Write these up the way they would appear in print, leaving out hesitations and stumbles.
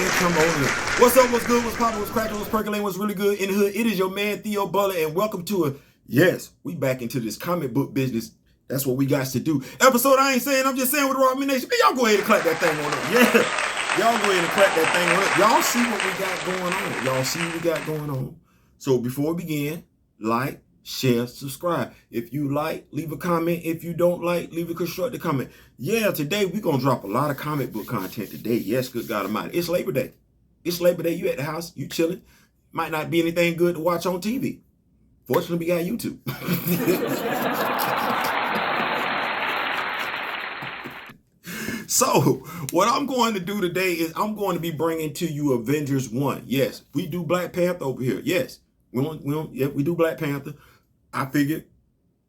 come on in. What's up, what's good, what's poppin', what's crackin', what's percolating, what's really good in the hood? It is your man, Theo Butler, and welcome to a, yes, we back into this comic book business. That's what we got to do. Episode, I ain't saying, I'm just saying with the Raw Nation. Y'all go ahead and clap that thing on up. Yeah, y'all go ahead and clap that thing on up. Y'all see what we got going on. Y'all see what we got going on. So before we begin, like, share, subscribe. If you like, leave a comment. If you don't like, leave a constructive comment. Yeah, today we're going to drop a lot of comic book content today. Yes, good God Almighty. It's Labor Day. It's Labor Day. You at the house. You chilling. Might not be anything good to watch on TV. Fortunately, we got YouTube. So, what I'm going to do today is I'm going to be bringing to you Avengers 1. Yes, we do Black Panther over here. Yes, we do Black Panther. I figured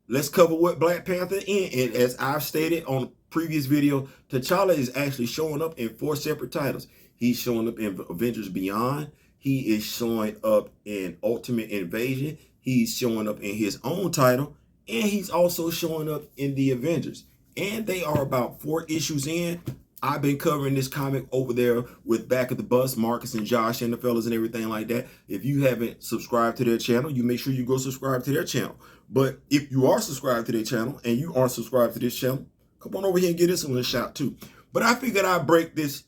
let's cover what Black Panther is. And as I've stated on the previous video, T'Challa is actually showing up in 4 separate titles. He's showing up in Avengers Beyond. He is showing up in Ultimate Invasion. He's showing up in his own title. And he's also showing up in the Avengers. And they are about 4 issues in. I've been covering this comic over there with Back of the Bus, Marcus and Josh and the fellas and everything like that. If you haven't subscribed to their channel, you make sure you go subscribe to their channel. But if you are subscribed to their channel and you aren't subscribed to this channel, come on over here and get this one a shot too. But I figured I'd break this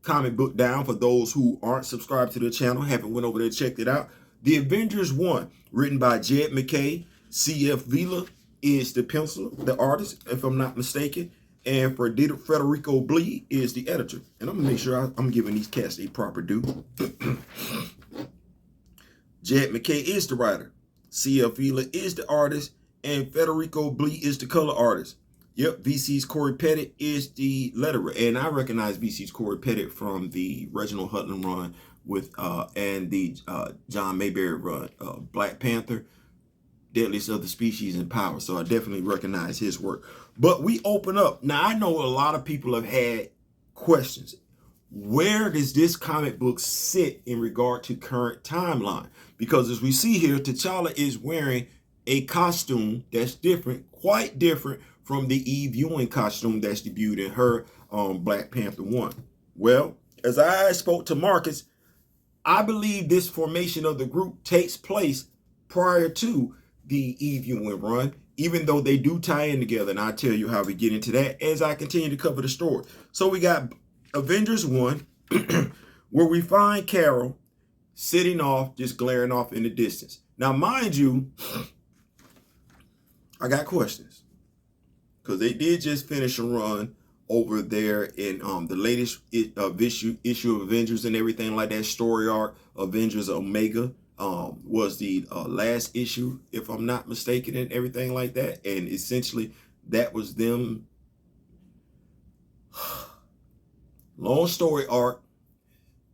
comic book down for those who aren't subscribed to the channel, haven't went over there and checked it out. The Avengers 1, written by Jed McKay. C.F. Vila is the pencil, the artist, if I'm not mistaken. And Federico Blee is the editor. And I'm going to make sure I'm giving these cats a proper due. Jed McKay is the writer. C.F. Vila is the artist. And Federico Blee is the color artist. Yep, VC's Corey Pettit is the letterer. And I recognize VC's Corey Pettit from the Reginald Hudlin run with and the John Mayberry run, Black Panther, Deadliest of the Species, and Power. So I definitely recognize his work. But we open up. Now, I know a lot of people have had questions. Where does this comic book sit in regard to current timeline? Because as we see here, T'Challa is wearing a costume that's different, quite different from the Eve Ewing costume that's debuted in her Black Panther 1. Well, as I spoke to Marcus, I believe this formation of the group takes place prior to the Eve Ewing run, even though they do tie in together. And I'll tell you how we get into that as I continue to cover the story. So we got Avengers 1, where we find Carol sitting off, just glaring off in the distance. Now, mind you, I got questions, because they did just finish a run over there in the latest issue of Avengers and everything like that. Story arc, Avengers Omega, was the last issue, if I'm not mistaken, and everything like that. And essentially, that was them. Long story arc,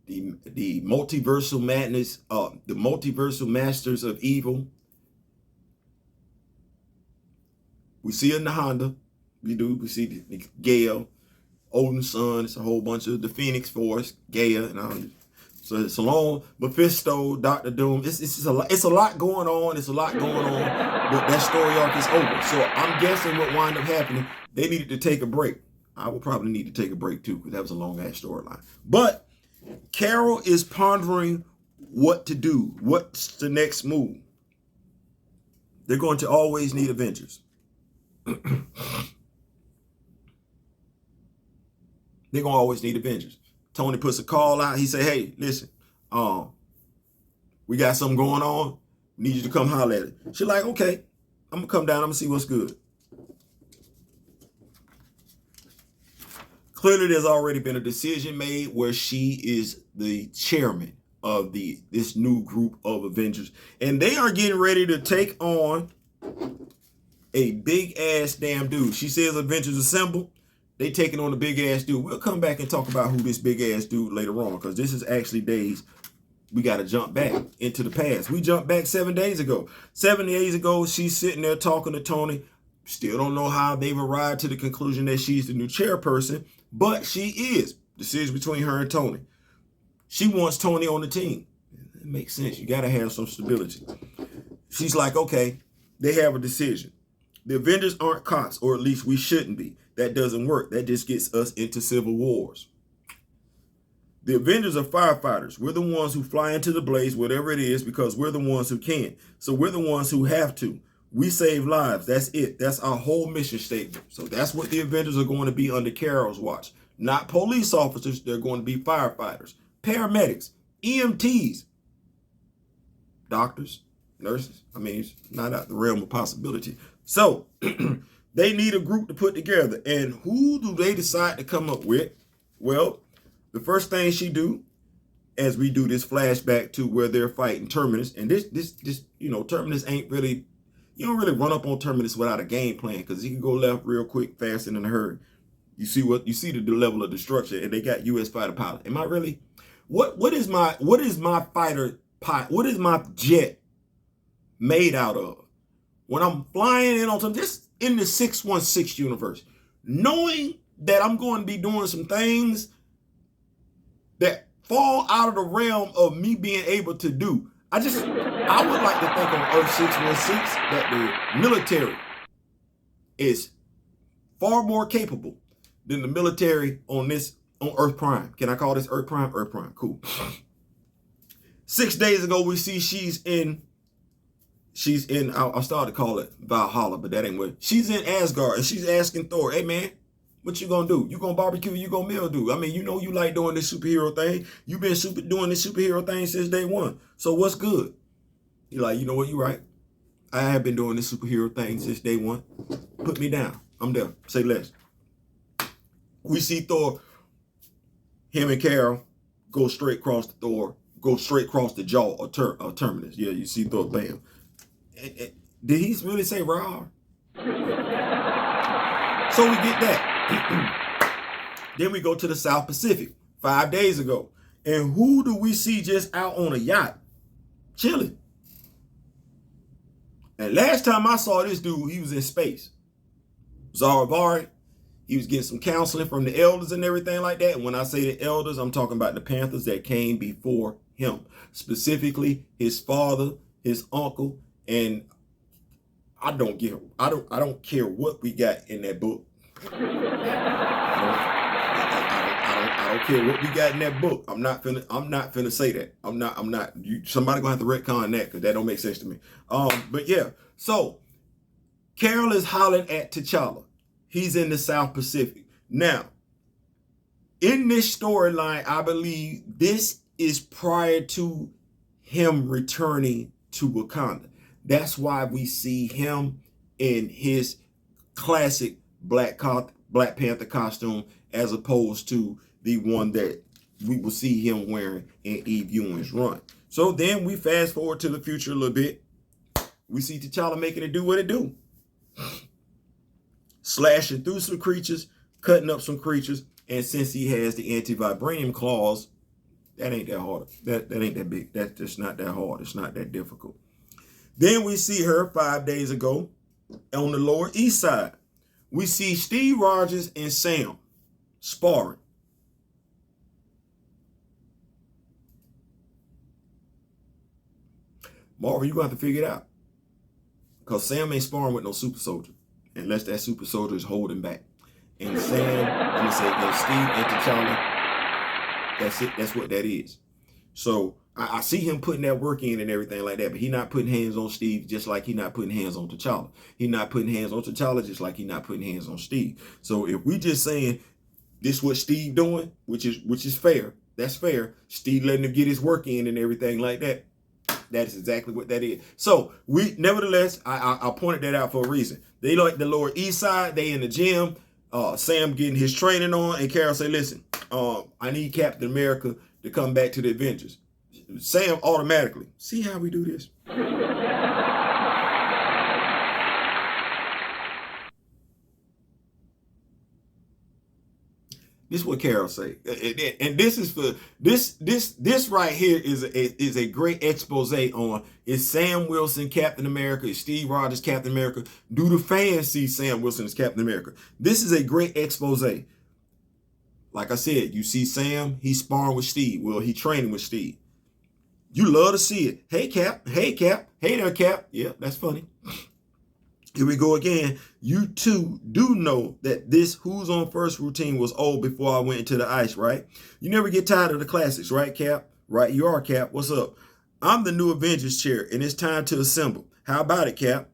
the multiversal madness, the multiversal masters of evil. We see it in the Honda. We see the Gale, Odin's son. It's a whole bunch of the Phoenix Force, Gaia, and so it's a long Mephisto, Dr. Doom. It's a lot going on. It's a lot going on. But that story arc is over. So I'm guessing what wound up happening, they needed to take a break. I will probably need to take a break too, because that was a long ass storyline. But Carol is pondering what to do. What's the next move? They're going to always need Avengers. They're going to always need Avengers. Tony puts a call out. He say, hey, listen, we got something going on. Need you to come holler at it. She's like, okay, I'm going to come down. I'm going to see what's good. Clearly, there's already been a decision made where she is the chairman of this new group of Avengers. And they are getting ready to take on a big-ass damn dude. She says Avengers Assemble. They taking on a big-ass dude. We'll come back and talk about who this big-ass dude later on, because this is actually days we got to jump back into the past. We jumped back 7 days ago. 7 days ago, she's sitting there talking to Tony. Still don't know how they've arrived to the conclusion that she's the new chairperson, but she is. Decision between her and Tony. She wants Tony on the team. It makes sense. You got to have some stability. She's like, okay, they have a decision. The Avengers aren't cops, or at least we shouldn't be. That doesn't work. That just gets us into civil wars. The Avengers are firefighters. We're the ones who fly into the blaze, whatever it is, because we're the ones who can. So we're the ones who have to. We save lives. That's it. That's our whole mission statement. So that's what the Avengers are going to be under Carol's watch. Not police officers. They're going to be firefighters, paramedics, EMTs, doctors, nurses. I mean, it's not out the realm of possibility. So they need a group to put together. And who do they decide to come up with? Well, the first thing she do, as we do this flashback to where they're fighting Terminus, and this, Terminus ain't really, you don't really run up on Terminus without a game plan, because he can go left real quick, fast, and in a hurry. You see the level of destruction, and they got U.S. fighter pilots. Am I really? What is my fighter pilot? What is my jet made out of? When I'm flying in on something, just in the 616 universe, knowing that I'm going to be doing some things that fall out of the realm of me being able to do. I would like to think on Earth 616 that the military is far more capable than the military on Earth Prime. Can I call this Earth Prime? Earth Prime, cool. 6 days ago, we see she's in, I'll start to call it Valhalla, but that ain't what. She's in Asgard, and she's asking Thor, hey man, what you gonna do? You gonna barbecue? You gonna mildew? I mean, you know you like doing this superhero thing. You've been doing this superhero thing since day one. So what's good? You're like, you know what? You're right. I have been doing this superhero thing since day one. Put me down. I'm there. Say less. We see Thor, him and Carol go straight across the jaw of Terminus. Yeah, you see Thor, bam. Did he really say raw? So we get that. Then we go to the South Pacific 5 days ago. And who do we see just out on a yacht chilling? And last time I saw this dude, he was in space. Zaravari, he was getting some counseling from the elders and everything like that. And when I say the elders, I'm talking about the Panthers that came before him. Specifically, his father, his uncle, and I don't care what we got in that book. I don't care what we got in that book. I'm not finna say that. Somebody gonna have to retcon that, because that don't make sense to me. But yeah, so Carol is hollering at T'Challa. He's in the South Pacific. Now, in this storyline, I believe this is prior to him returning to Wakanda. That's why we see him in his classic Black Panther costume, as opposed to the one that we will see him wearing in Eve Ewing's run. So then we fast forward to the future a little bit. We see T'Challa making it do what it do. Slashing through some creatures, cutting up some creatures, and since he has the anti-vibranium claws, that ain't that hard. That ain't that big. That's just not that hard. It's not that difficult. Then we see her 5 days ago on the Lower East Side. We see Steve Rogers and Sam sparring. Marvel, you're going to have to figure it out. Because Sam ain't sparring with no super soldier, unless that super soldier is holding back. And Sam, and Steve and T'Challa, that's it. That's what that is. So I see him putting that work in and everything like that, but he not putting hands on Steve just like he not putting hands on T'Challa. He not putting hands on T'Challa just like he not putting hands on Steve. So if we just saying this what Steve doing, which is fair, that's fair. Steve letting him get his work in and everything like that. That is exactly what that is. So nevertheless, I pointed that out for a reason. They like the Lower East Side. They in the gym. Sam getting his training on, and Carol say, listen, I need Captain America to come back to the Avengers. Sam automatically, see how we do this? This is what Carol say, and this is for this right here is a great expose on, is Sam Wilson Captain America, is Steve Rogers Captain America? Do the fans see Sam Wilson as Captain America? This is a great expose. Like I said, you see Sam, he's sparring with Steve. Well, he training with Steve. You love to see it. Hey Cap, hey Cap, hey there Cap. Yeah, that's funny. Here we go again. You too do know that this who's on first routine was old before I went into the ice, right? You never get tired of the classics, right, Cap? Right, you are, Cap. What's up? I'm the new Avengers chair, and it's time to assemble. How about it, Cap?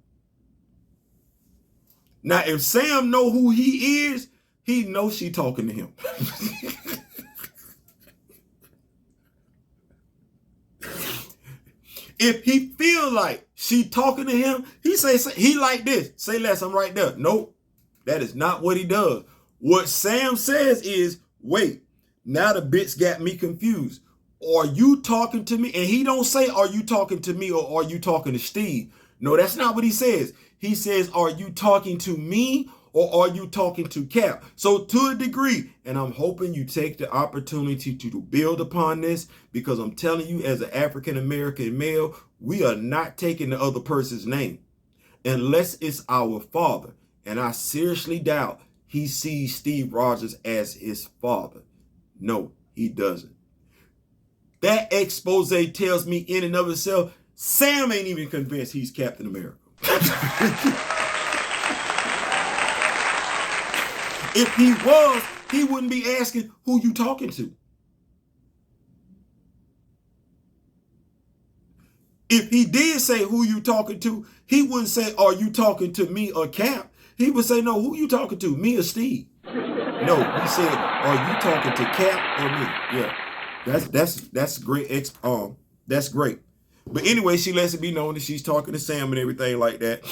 Now, if Sam know who he is, he knows she talking to him. If he feel like she talking to him, he like this. Say less, I'm right there. Nope, that is not what he does. What Sam says is, wait, now the bitch got me confused. Are you talking to me? And he don't say, are you talking to me or are you talking to Steve? No, that's not what he says. He says, are you talking to me or are you talking to Cap? So to a degree, and I'm hoping you take the opportunity to build upon this, because I'm telling you, as an African-American male, we are not taking the other person's name unless it's our father. And I seriously doubt he sees Steve Rogers as his father. No, he doesn't. That expose tells me in and of itself, Sam ain't even convinced he's Captain America. If he was, he wouldn't be asking who you talking to. If he did say who you talking to, he wouldn't say, are you talking to me or Cap? He would say, no, who you talking to, me or Steve? No, he said, are you talking to Cap or me? Yeah, that's great. That's great. But anyway, she lets it be known that she's talking to Sam and everything like that.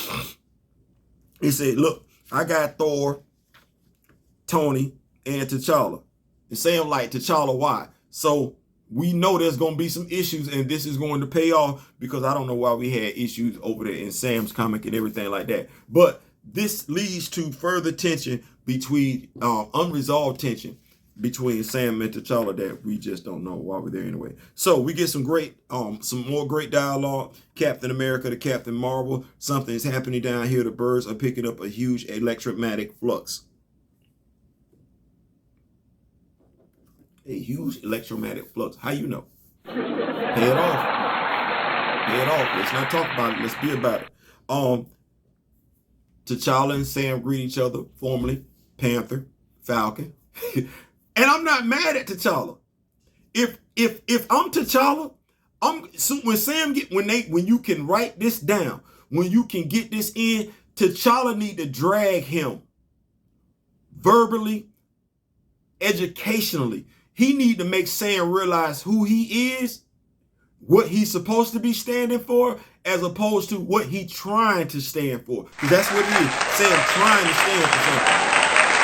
He said, look, I got Thor, Tony, and T'Challa. And Sam like, T'Challa, why? So we know there's going to be some issues and this is going to pay off, because I don't know why we had issues over there in Sam's comic and everything like that. But this leads to further tension between, unresolved tension between Sam and T'Challa that we just don't know why we're there anyway. So we get some more great dialogue. Captain America to Captain Marvel. Something's happening down here. The birds are picking up a huge electromagnetic flux. A huge electromagnetic flux. How you know? Pay it off. Pay it off. Let's not talk about it. Let's be about it. T'Challa and Sam greet each other formally. Panther, Falcon. And I'm not mad at T'Challa. If I'm T'Challa, when you can write this down, when you can get this in, T'Challa need to drag him verbally, educationally. He need to make Sam realize who he is, what he's supposed to be standing for, as opposed to what he trying to stand for. Because that's what it is. Sam trying to stand for something.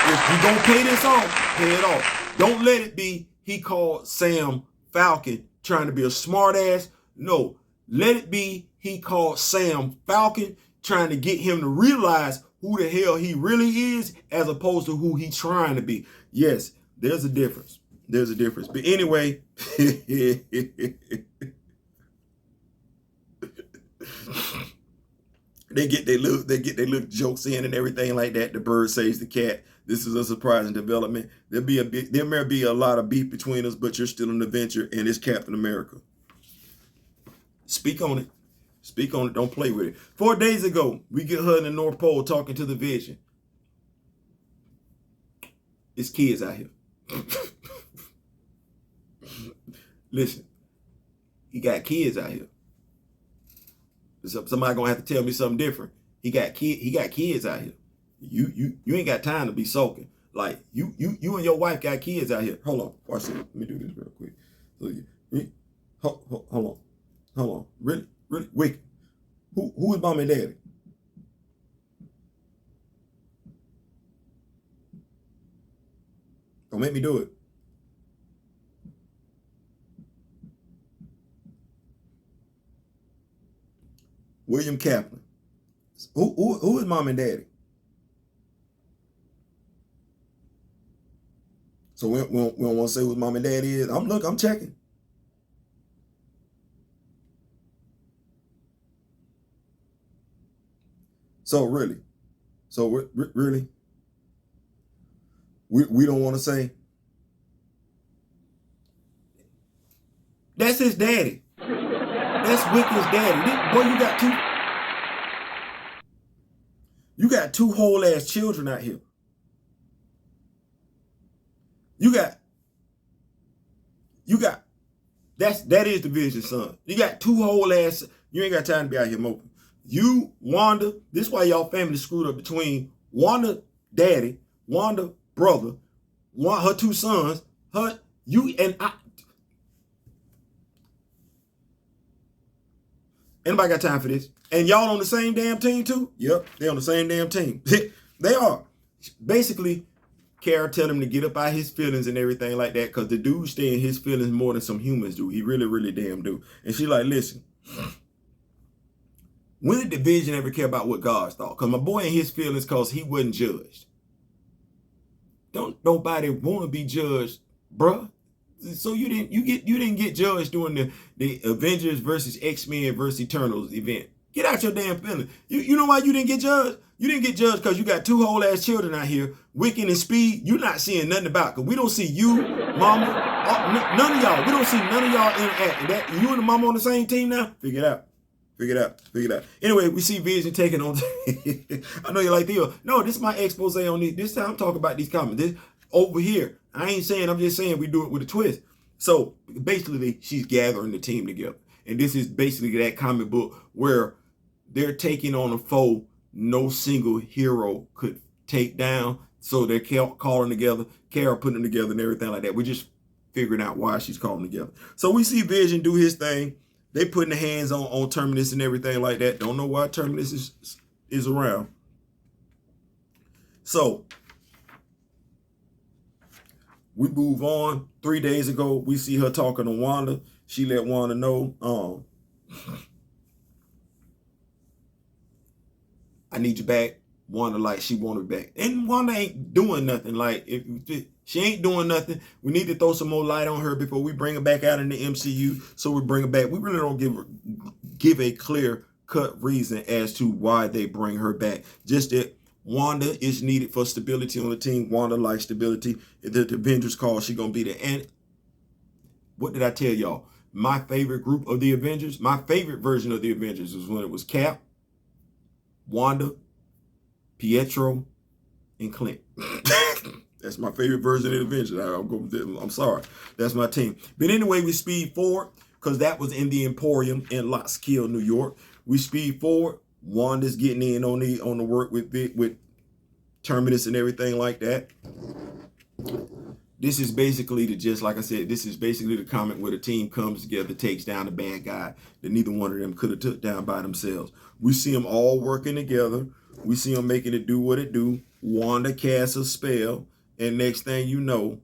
If you gonna pay this off, pay it off. Don't let it be he called Sam Falcon trying to be a smart ass. No, let it be he called Sam Falcon trying to get him to realize who the hell he really is, as opposed to who he's trying to be. Yes, there's a difference. There's a difference. But anyway, they get their little jokes in and everything like that. The bird saves the cat. This is a surprising development. There may be a lot of beef between us, but you're still an Avenger, and it's Captain America. Speak on it. Speak on it. Don't play with it. 4 days ago, we get her in the North Pole talking to the Vision. It's kids out here. Listen, he got kids out here. Somebody gonna have to tell me something different. He got kids out here. You ain't got time to be sulking. Like you and your wife got kids out here. Hold on, watch this. Let me do this real quick. So hold on. Really, wait. Who is mom and daddy? Don't make me do it. William Kaplan. Who is mom and daddy? So we don't want to say who mom and daddy is. I'm checking. So really, we don't want to say. That's his daddy. That's Wicked's daddy. Boy, you got two. You got two whole ass children out here. You got that is the vision, son. You got two whole ass. You ain't got time to be out here moping. You, Wanda, this is why y'all family screwed up between Wanda daddy, Wanda brother, her two sons, you and I. Anybody got time for this? And y'all on the same damn team too? Yep, they on the same damn team. They are. Basically, Kara tell him to get up out his feelings and everything like that, because the dude stay in his feelings more than some humans do. He really, really damn do. And she like, listen, when did the Vision ever care about what God thought? Because my boy in his feelings because he wasn't judged. Don't nobody want to be judged, bruh. So you didn't get judged during the Avengers versus X-Men versus Eternals event. Get out your damn feelings. You know why you didn't get judged? You didn't get judged because you got two whole ass children out here, Wiccan and Speed. You're not seeing nothing about, because we don't see you, mama, none of y'all. We don't see none of y'all interacting. That you and the mama on the same team now? Figure it out. Figure it out. Anyway, we see Vision taking on. I know you're like, Theo. No, this is my expose on these. This time I'm talking about these comments. This over here. I ain't saying, I'm just saying we do it with a twist. So basically, she's gathering the team together. And this is basically that comic book where they're taking on a foe no single hero could take down. So they're calling together, Kara putting them together and everything like that. We're just figuring out why she's calling together. So we see Vision do his thing. They putting the hands on Terminus and everything like that. Don't know why Terminus is around. So we move on. 3 days ago, we see her talking to Wanda. She let Wanda know, I need you back. Wanda like she want her back. And Wanda ain't doing nothing. Like, if she ain't doing nothing, we need to throw some more light on her before we bring her back out in the MCU. So we bring her back. We really don't give a clear cut reason as to why they bring her back. Just that Wanda is needed for stability on the team. Wanda likes stability. The Avengers call, she gonna be there. And what did I tell y'all? My favorite group of the Avengers, my favorite version of the Avengers was when it was Cap, Wanda, Pietro, and Clint. That's my favorite version of the Avengers. I'm sorry. That's my team. But anyway, we speed forward because that was in the Emporium in Lockskill, New York. We speed forward. Wanda's getting in on the work with Terminus and everything like that. This is basically just like I said, this is basically the comic where the team comes together, takes down the bad guy that neither one of them could have took down by themselves. We see them all working together. We see them making it do what it do. Wanda casts a spell, and next thing you know,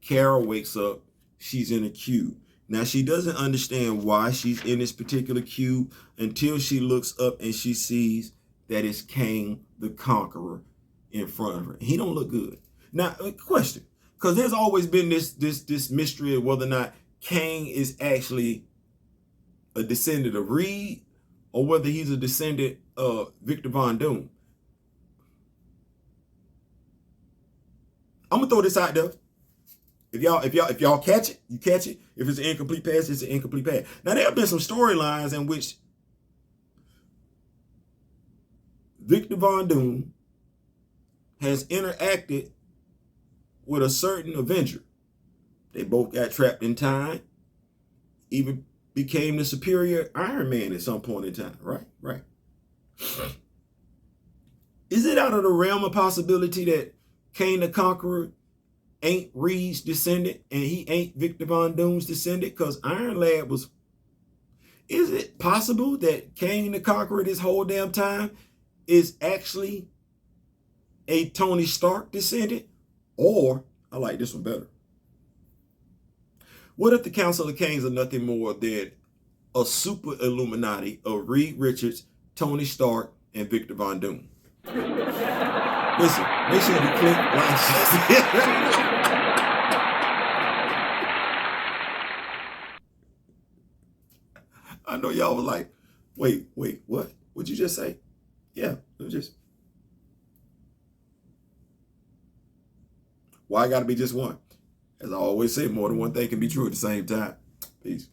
Kara wakes up. She's in a cube. Now, she doesn't understand why she's in this particular cube until she looks up and she sees that it's Kang the Conqueror in front of her. He don't look good. Now, a question, because there's always been this mystery of whether or not Kang is actually a descendant of Reed or whether he's a descendant of Victor Von Doom. I'm gonna throw this out there. If y'all catch it, you catch it. If it's an incomplete pass, it's an incomplete pass. Now, there have been some storylines in which Victor Von Doom has interacted with a certain Avenger. They both got trapped in time, even became the superior Iron Man at some point in time, right? Right. Is it out of the realm of possibility that Kang the Conqueror ain't Reed's descendant and he ain't Victor Von Doom's descendant? Because Iron Lad was... Is it possible that Kang the Conqueror this whole damn time is actually a Tony Stark descendant? Or, I like this one better. What if the Council of Kangs are nothing more than a super Illuminati of Reed Richards, Tony Stark, and Victor Von Doom? Listen, make sure you click like. I know y'all were like, wait, what? What'd you just say? Yeah, it was just... Why I gotta be just one? As I always say, more than one thing can be true at the same time. Peace.